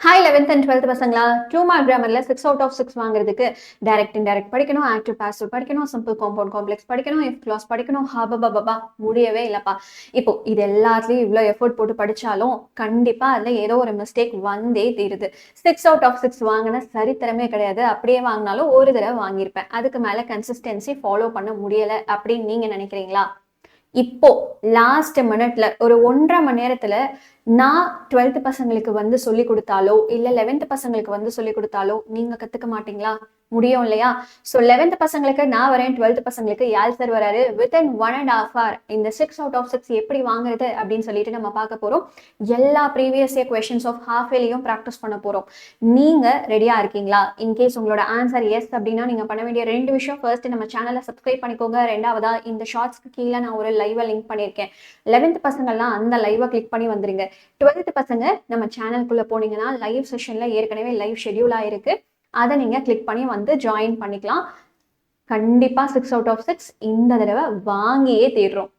Hi 11th and 12th பசங்களா 2 mark கிராமர்ல 6 out of 6 வாங்குறதுக்கு direct indirect படிக்கணும், ஆக்டிவ் பாசிவ் படிக்கணும், சிம்பிள் காம்பவுண்ட் காம்ப்ளெக்ஸ் படிக்கணும், இஃப் கிளாஸ் படிக்கணும், ஹபபபபா முடியவே இல்லப்பா. இப்போ இது எல்லாத்துலயும் இவ்வளோ எஃபோர்ட் போட்டு படிச்சாலும் கண்டிப்பா அதுல ஏதோ ஒரு மிஸ்டேக் வந்தே தீருது. 6 out of 6 வாங்கின சரித்திரமே கிடையாது. அப்படியே வாங்கினாலும் ஒரு தடவை வாங்கியிருப்பேன். அதுக்கு மேல கன்சிஸ்டன்சி ஃபாலோ பண்ண முடியல அப்படின்னு நீங்க நினைக்கிறீங்களா? இப்போ லாஸ்ட் மினிட்ல ஒரு 1.5 மணி நேரத்துல நான் 12th பசங்களுக்கு வந்து சொல்லி கொடுத்தாலோ இல்ல 11th பசங்களுக்கு வந்து சொல்லி கொடுத்தாலோ நீங்க கத்துக்க மாட்டீங்களா? முடியும் இல்லையா? ஸோ 11th பசங்களுக்கு நான் வரேன், 12th பசங்களுக்கு யாழ் சார் வராரு. வித்தின் 1.5 hour இந்த 6 out of 6 எப்படி வாங்குறது அப்படின்னு சொல்லிட்டு நம்ம பார்க்க போறோம். எல்லா previous year questions of half இயர்லையும் ப்ராக்டிஸ் பண்ண போறோம். நீங்க ரெடியா இருக்கீங்களா? இன்கேஸ் உங்களோட ஆன்சர் எஸ் அப்படின்னா நீங்க பண்ண வேண்டிய 2 விஷயம். ஃபர்ஸ்ட் நம்ம சேனலை சப்ஸ்கிரைப் பண்ணிக்கோங்க. ரெண்டாவதா இந்த ஷார்ட்ஸ்க்கு கீழே நான் ஒரு லைவை லிங்க் பண்ணியிருக்கேன். 11th பசங்கள்லாம் அந்த லைவை கிளிக் பண்ணி வந்துருங்க. 12th பசங்க நம்ம சேனலுக்குள்ள போனீங்கன்னா லைவ் செஷன்ல ஏற்கனவே லைவ் ஷெடியூல் ஆயிருக்கு. அதை நீங்க கிளிக் பண்ணி வந்து ஜாயின் பண்ணிக்கலாம். கண்டிப்பா 6 out of 6 இந்த தடவை வாங்கியே தீர்றோம்.